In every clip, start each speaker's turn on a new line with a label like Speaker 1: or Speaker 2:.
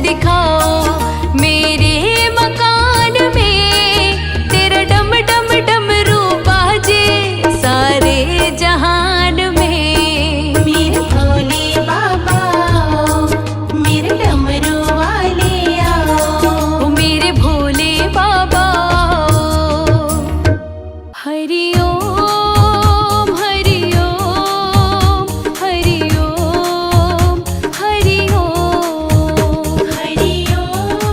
Speaker 1: दिखाओ मेरे मकान में, तेरा डम डम डमरू बाजे सारे जहान में।
Speaker 2: मेरे भोले बाबा मेरे डमरू वाले आओ,
Speaker 1: ओ मेरे भोले बाबा। हरि ओम हरि ओम हरि ओम हरि ओम
Speaker 2: हरि ओम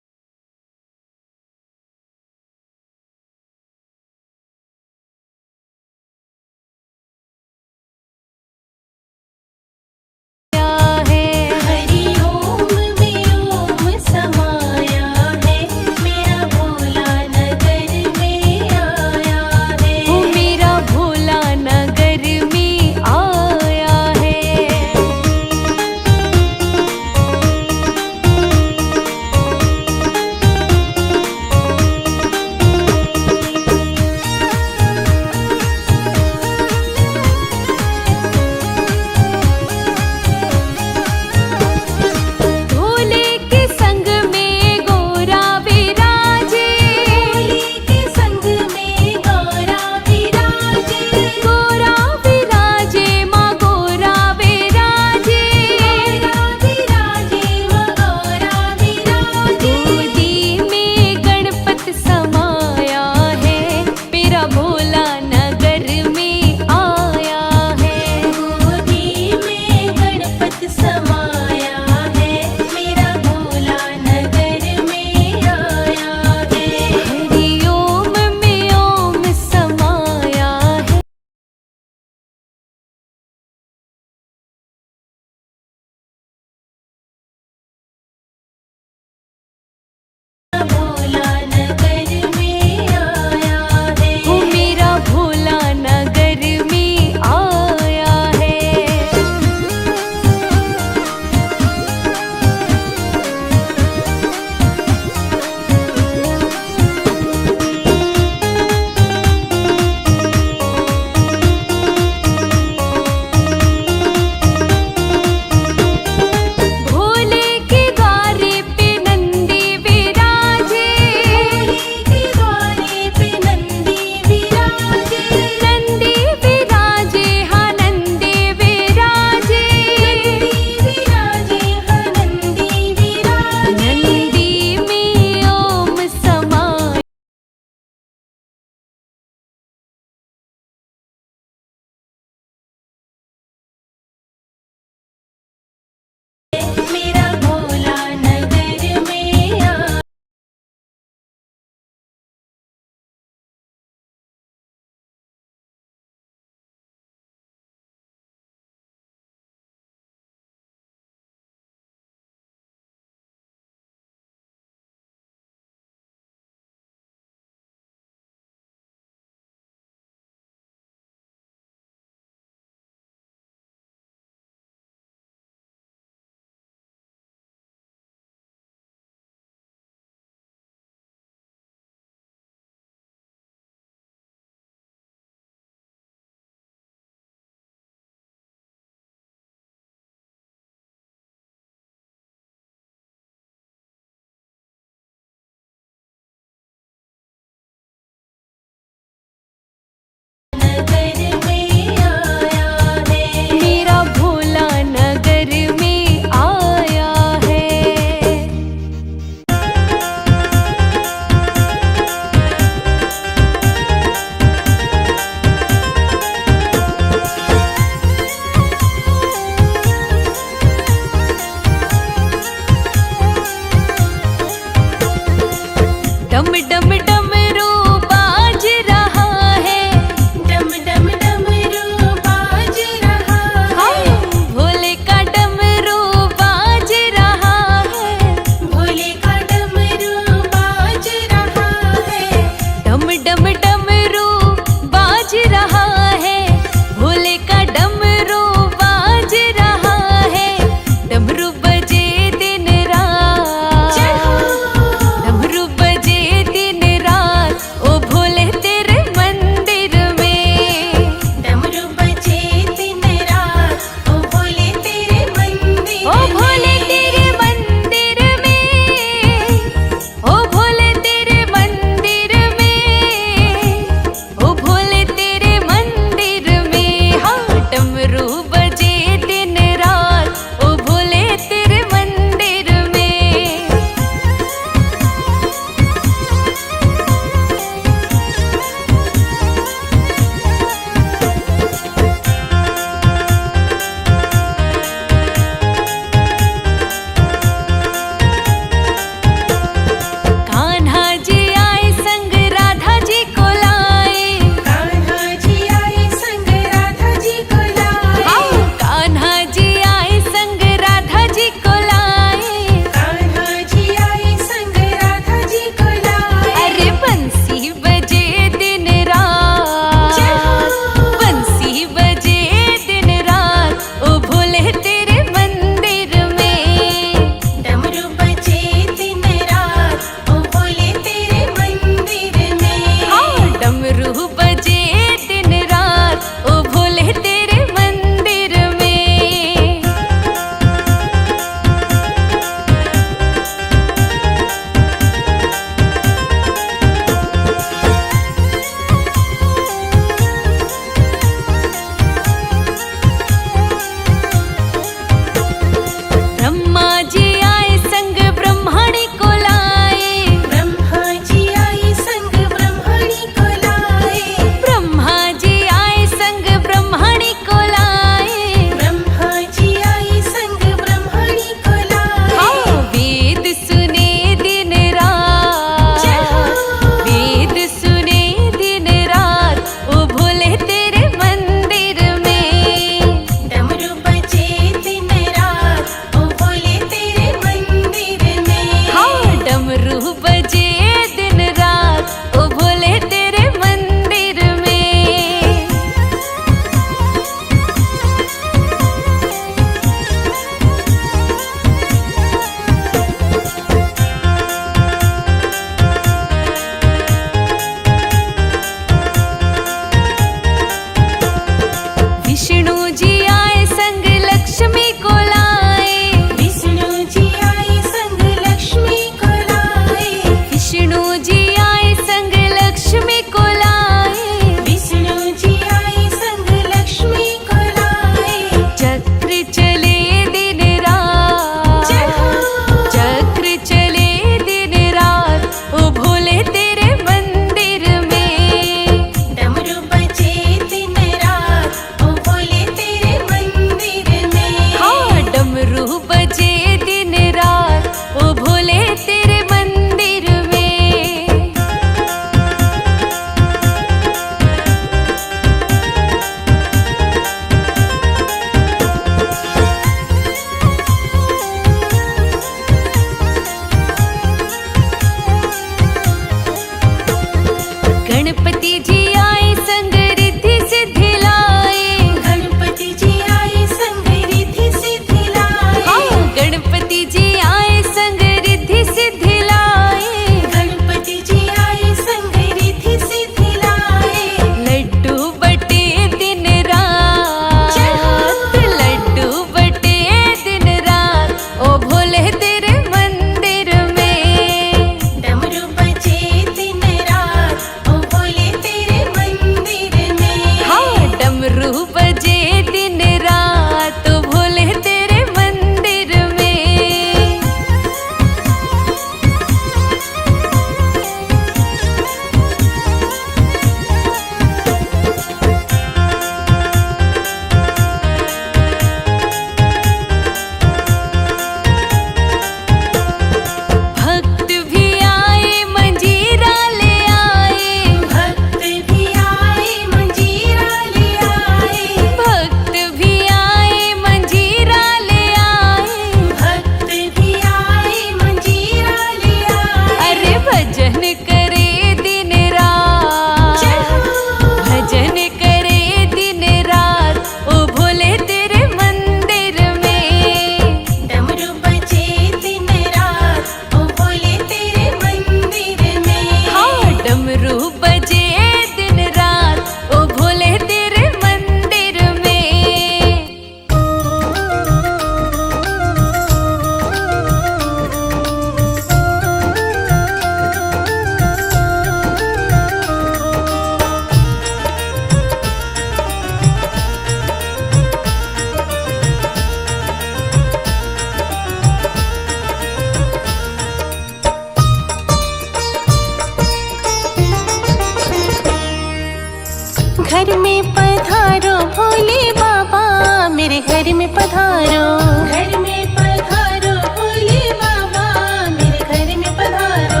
Speaker 2: घर में पधारो। घर में पधारो भोले बाबा मेरे घर में पधारो।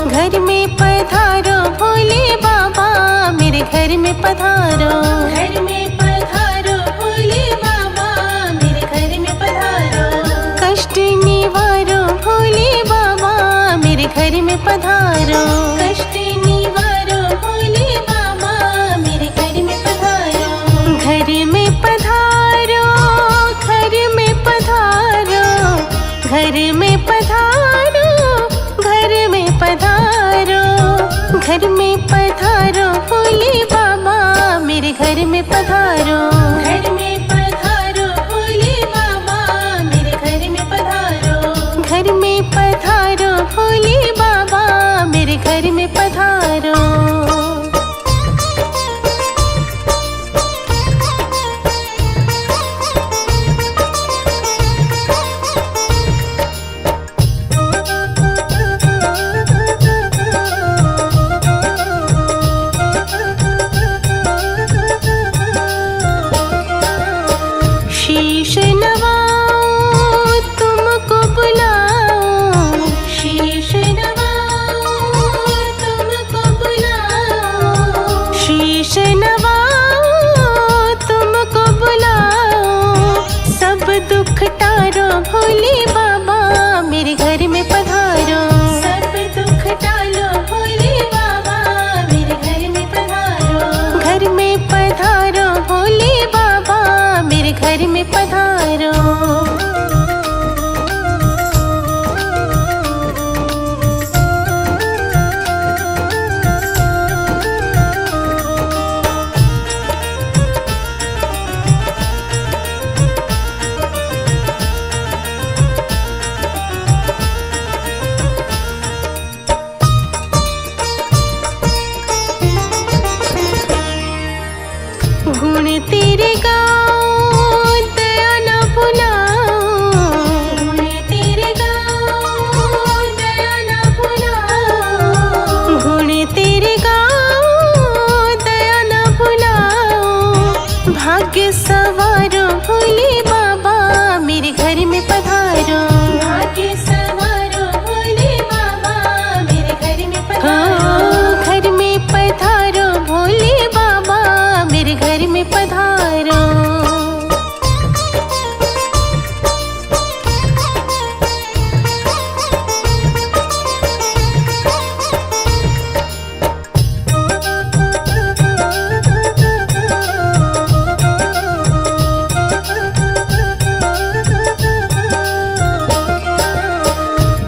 Speaker 2: घर में पधारो भोले बाबा मेरे घर में पधारो। घर में पधारो भोले बाबा मेरे घर में पधारो। कष्ट निवारो भोले बाबा मेरे घर में पधारो। कष्ट निवारो भोले बाबा मेरे घर में पधारो। घर में पधारो, घर में पधारो, घर में पधारो, घर में पधारो। घर में पधारो भोले बाबा मेरे घर में पधारो। घर में पधारो भोले बाबा मेरे घर में पधारो। घर में पधारो भोले बाबा मेरे घर में पधारो। शीश नवाओ तुमको बुलाओ। शीश नवाओ तुमको बुलाओ। शीश नवाओ तुमको बुलाओ। सब दुख टारो भोले बाबा मेरे घर में पधारो। सब दुख टालो भोले बाबा मेरे घर में पधारो। घर में पधारो भोले बाबा मेरे घर में पधारो। गुण तेरे गाओ दया न भुलाओ। गुण तेरे गाओ दया न भुलाओ। गुण तेरे गाओ दया न भुलाओ। भाग्य सवारो भोले बाबा मेरे घर में पधारो। भाग्य सवारो भोले बाबा मेरे घर में पधारो। घर में पधारो भोले बाबा मेरे घर में पधारो।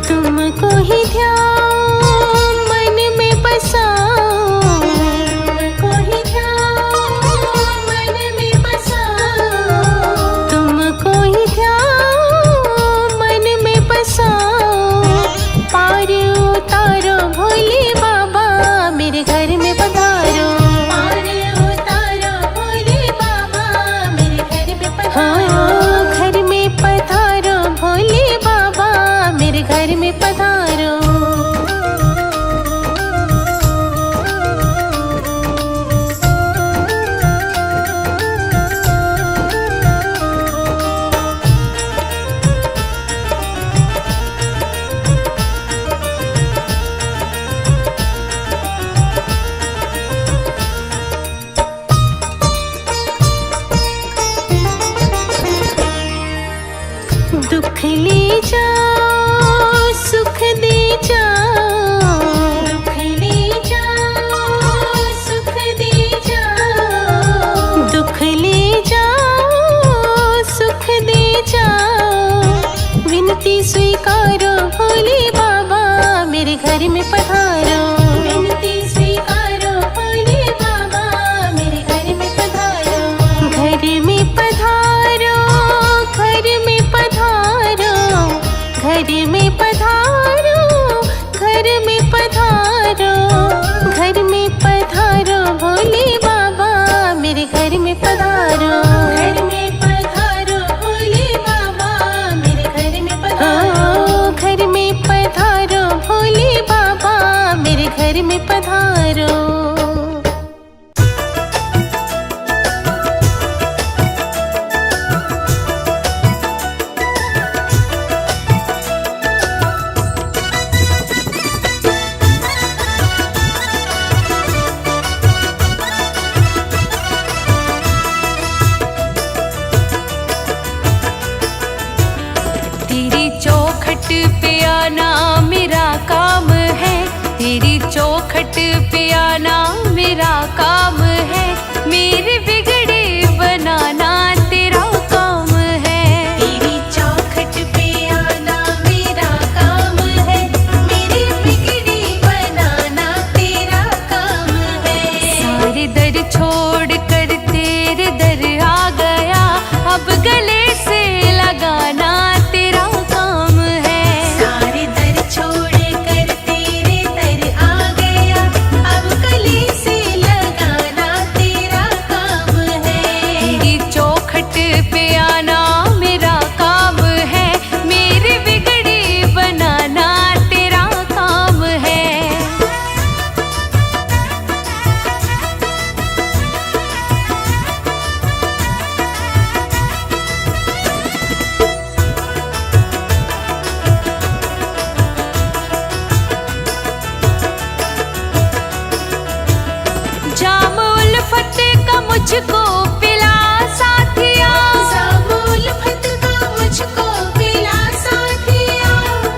Speaker 2: तुमको ही ध्यान मन में बसाओ। तुमको ही ध्यान मन में बसाओ। तुमको ही ध्यान मन में बसाओ। पार उतारो भोले बाबा मेरे घर में पधारो। पार उतारो भोले बाबा मेरे घर में पधारो। घर में पधारो भोले बाबा मेरे घर में पधारो। दुख ले जाओ सुख दे जाओ। दुख ले जाओ सुख दे जाओ। दुख ले जाओ सुख दे जाओ। विनती स्वीकारो भोले बाबा मेरे घर में पधारो। विनती स्वीकारो भोले बाबा मेरे घर में पधारो। घर में पधारो, घर में पधारो, घर में पधारो, घर में पधारो। घर में पधारो भोले बाबा मेरे घर में पधारो। घर में पधारो भोले बाबा मेरे घर में पधारो। घर में पधारो भोले बाबा मेरे घर में पधारो।
Speaker 1: तेरी चौखट पे आना मेरा काम है, तेरी चौखट पे आना मेरा काम है, मेरी बिगड़ी बनाना तेरा काम है।
Speaker 2: तेरी चौखट पे आना मेरा काम है, मेरी बिगड़ी बनाना तेरा काम है।
Speaker 1: सारे दर छोड़ कर तेरे दर आ गया, अब गले से लगाना तेरा काम है।
Speaker 2: सारे दर छोड़ कर तेरे दर आ गया, अब गले से लगाना तेरा काम है।
Speaker 1: तेरी चौखट पे आना मेरा काम है, मेरी बिगड़ी बनाना तेरा काम है। जाम उल्फत का मुझको पिला साथिया,
Speaker 2: जामुल फत का मुझको पिला साथिया,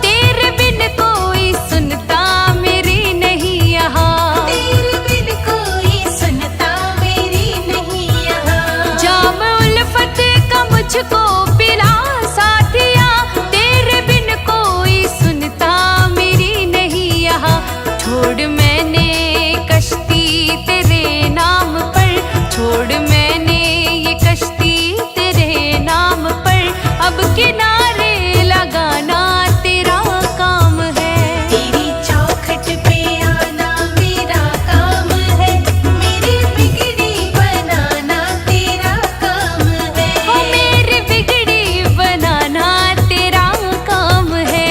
Speaker 1: तेरे बिन कोई सुनता मेरी नहीं यहाँ।
Speaker 2: तेरे बिन कोई सुनता मेरी नहीं यहाँ।
Speaker 1: जाम उल्फत का मुझको पिला साथिया, तेरे बिन कोई सुनता मेरी नहीं यहाँ। छोड़ मैंने कश्ती तेरे नाम पर, छोड़ मैंने ये कश्ती तेरे नाम पर, अब किनारे लगाना तेरा काम है।
Speaker 2: तेरी चौखट पे आना मेरा काम है, मेरी बिगड़ी बनाना तेरा काम है।
Speaker 1: ओ मेरी बिगड़ी बनाना तेरा काम है।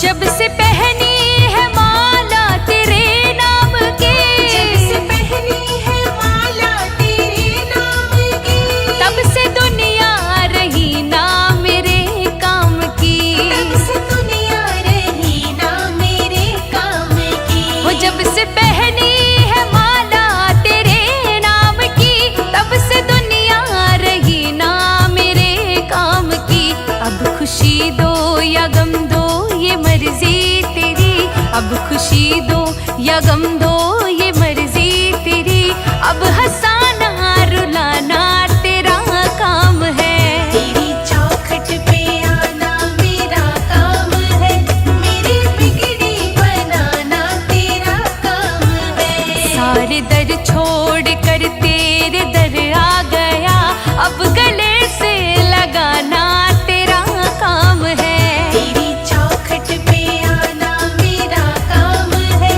Speaker 1: जब से पहनी है माला तेरे नाम की,
Speaker 2: जब से पहनी है माला तेरे नाम की,
Speaker 1: तब से दुनिया रही ना मेरे काम की।
Speaker 2: तब से दुनिया रही ना मेरे काम की।
Speaker 1: वो जब से पहनी है माला तेरे नाम की, तब से दुनिया रही ना मेरे काम की। अब खुशी दो या गम दो ये मर्जी तेरी, अब खुशी दो या गम दो ये मर्जी तेरी, अब हंसाना रुलाना तेरा काम है।
Speaker 2: तेरी चौखट पे आना मेरा काम है, मेरी बिगड़ी बनाना तेरा काम है।
Speaker 1: सारे दर छोड़ कर तेरे दर आ गया, अब गले से लगाना तेरा काम है।
Speaker 2: तेरी चौखट पे आना मेरा काम है,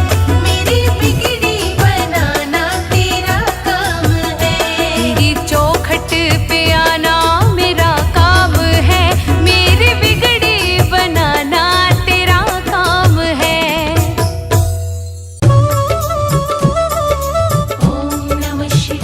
Speaker 2: मेरी बिगड़ी बनाना तेरा काम है।
Speaker 1: तेरी चौखट पे आना मेरा काम है, मेरी बिगड़ी बनाना तेरा काम है।
Speaker 2: ओम नमः शिवाय।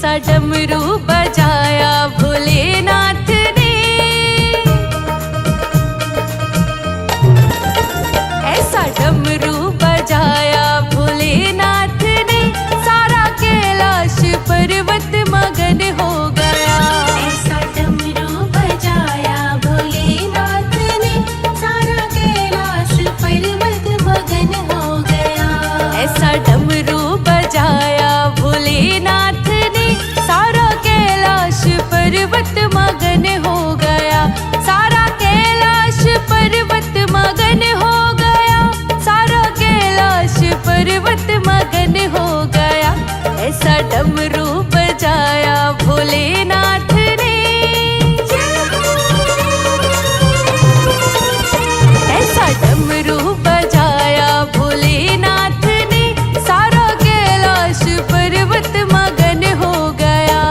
Speaker 1: ऐसा डमरू बजाया भोलेनाथ ने, ऐसा डमरू बजाया भोलेनाथ ने, सारा कैलाश पर्वत मगन हो गया।
Speaker 2: ऐसा डमरू बजाया भोलेनाथ ने, सारा कैलाश पर्वत मगन हो गया।
Speaker 1: ऐसा डमरू बजाया भोलेनाथ ने, सारा कैलाश पर्वत मगन हो गया। सारा कैलाश पर्वत मगन हो गया, सारा कैलाश पर्वत मगन हो गया। ऐसा डमरू बजाया भोलेनाथ ने, ऐसा डमरू बजाया भोलेनाथ ने, सारा कैलाश पर्वत मगन हो गया।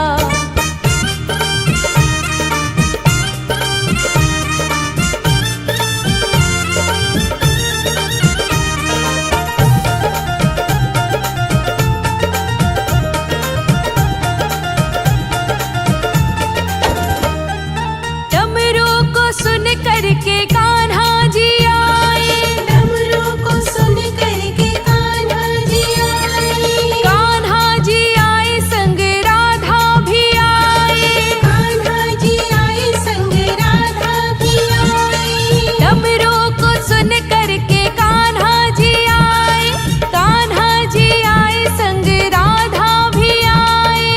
Speaker 1: डमरू को सुन करके कान्हा जी आए,
Speaker 2: डमरू को सुन करके कान्हा जी आए।
Speaker 1: कान्हा जी आए संग राधा भी आए,
Speaker 2: कान्हा जी आए संग राधा भी आए।
Speaker 1: डमरू को सुन करके कान्हा जी आए, कान्हा जी आए संग राधा भी आए।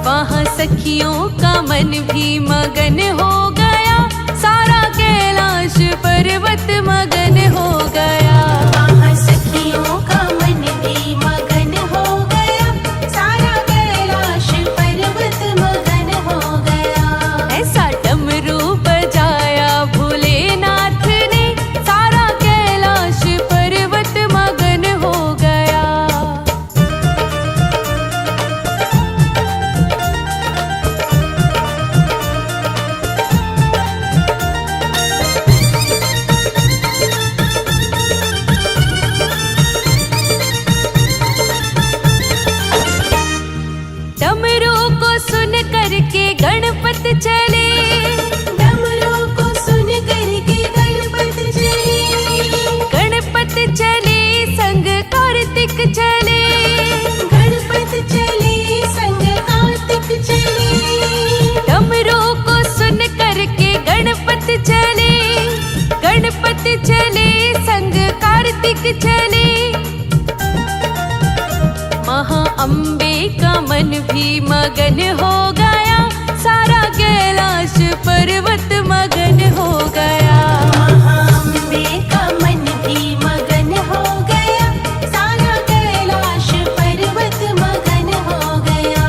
Speaker 1: वहाँ सखियों का मन भी मगन हो गया, सारा कैलाश पर्वत मगन हो गया।
Speaker 2: वहाँ सखियों का मन भी मगन हो गया, सारा कैलाश पर्वत मगन हो गया।
Speaker 1: ऐसा डमरू बजाया भोलेनाथ ने, सारा कैलाश पर्वत मगन हो गया। डमरू को सुन करके गणपत चले,
Speaker 2: डमरू को सुन करके गणपत चले।
Speaker 1: गणपत चले संग कार्तिक चले,
Speaker 2: गणपत चले संग कार्तिक चले।
Speaker 1: डमरू को सुन करके गणपत चले, गणपत चले संग कार्तिक चले। महा अम्बे का मन भी मगन हो गया, सारा कैलाश पर्वत मगन हो गया।
Speaker 2: महाअम्बे का मन भी मगन हो गया, सारा कैलाश पर्वत मगन हो गया।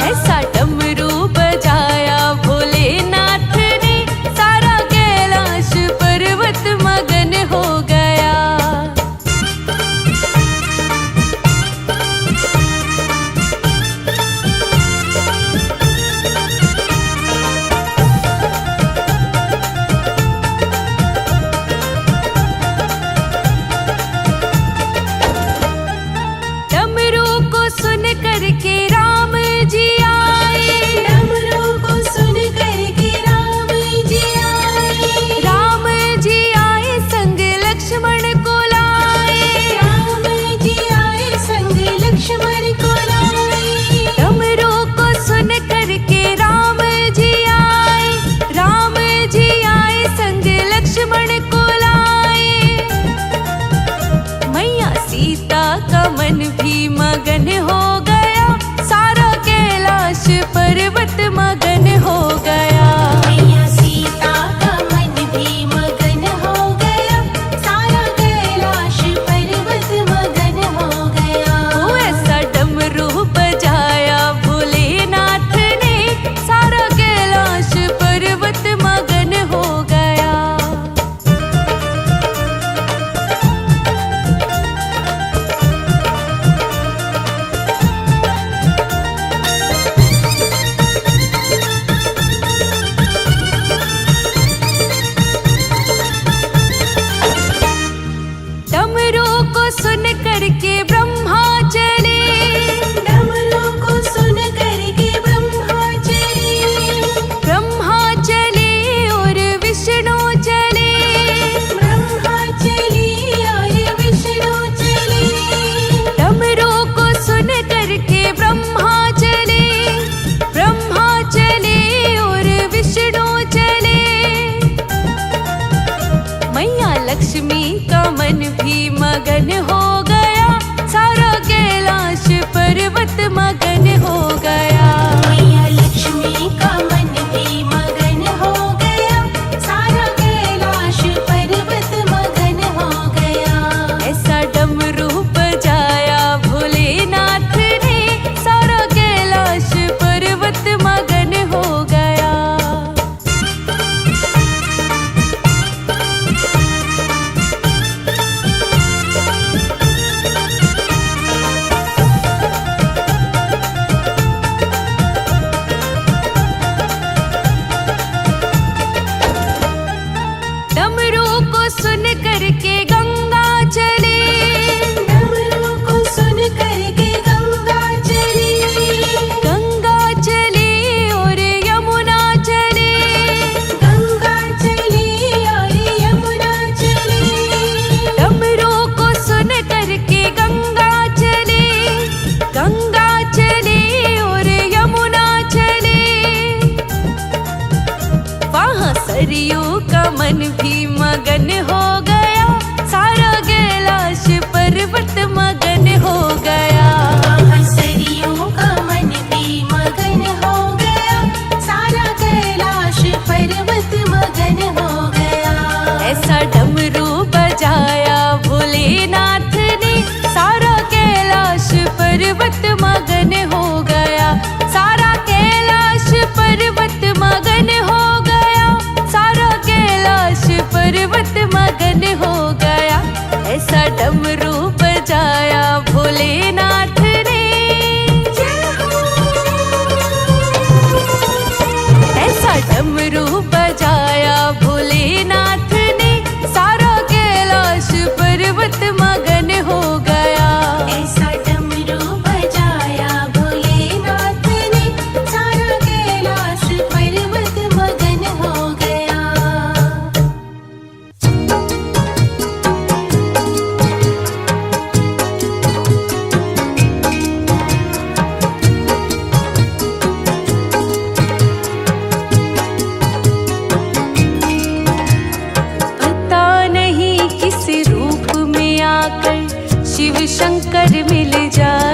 Speaker 1: ऐसा डमरू बजाया भोलेनाथ ने, सारा कैलाश पर्वत मगन हो गया। डमरू को सुन करके राम जी आए,
Speaker 2: डमरू को सुन करके राम जी आए।
Speaker 1: राम जी आए संग लक्ष्मण को लाए,
Speaker 2: राम जी आए संग लक्ष्मण को लाए।
Speaker 1: डमरू को सुन करके राम जी आए, राम जी आए संग लक्ष्मण को लाए। मैया सीता का मन भी मगन हो गया, सारा कैलाश पर्वत मगन हो गया।
Speaker 2: मैया सीता का मन भी मगन हो गया, सारा कैलाश पर्वत मगन हो गया।
Speaker 1: ओ ऐसा डमरू बजाया भोलेनाथ ने, सारा कैलाश पर्वत मगन हो गया। सुन करके ब्रह्मा चले,
Speaker 2: डमरू को
Speaker 1: मन भी मगन हो गया, सारा कैलाश पर्वत मगन हो गया।
Speaker 2: मैया लक्ष्मी का मन भी मगन हो गया, सारा कैलाश पर्वत मगन हो गया।
Speaker 1: ऐसा डमरू बजाया भोलेनाथ ने, सारा कैलाश पर्वत मगन हो गया। डमरू को सुन करके गंगा चली,
Speaker 2: डमरू को सुन करके गंगा चली,
Speaker 1: गंगा चली और यमुना चली,
Speaker 2: गंगा चली और यमुना चली।
Speaker 1: डमरू को सुन करके गंगा चली, गंगा चली और यमुना चली। वहाँ सरयू का मन भी मगन हो गया, सारा कैलाश पर्वत मगन हो गया।
Speaker 2: वहाँ सरयू का मन भी मगन हो गया, सारा कैलाश पर्वत मगन हो गया।
Speaker 1: ऐसा डमरू बजाया भोलेनाथ ने, सारा कैलाश पर्वत मगन हो गया, सारा कैलाश पर्वत मगन हो गया, सारा कैलाश पर्वत मगन हो गया। ऐसा डमरू बजाया भोलेनाथ ने, ऐसा डमरू बजाया भोलेनाथ ने, सारा कैलाश पर्वत मगन हो गया।
Speaker 2: ऐसा डमरू बजाया भोलेनाथ ने, सारा कैलाश पर्वत मगन हो गया।
Speaker 1: पता नहीं किस रूप में आकर शिव शंकर मिल जाए।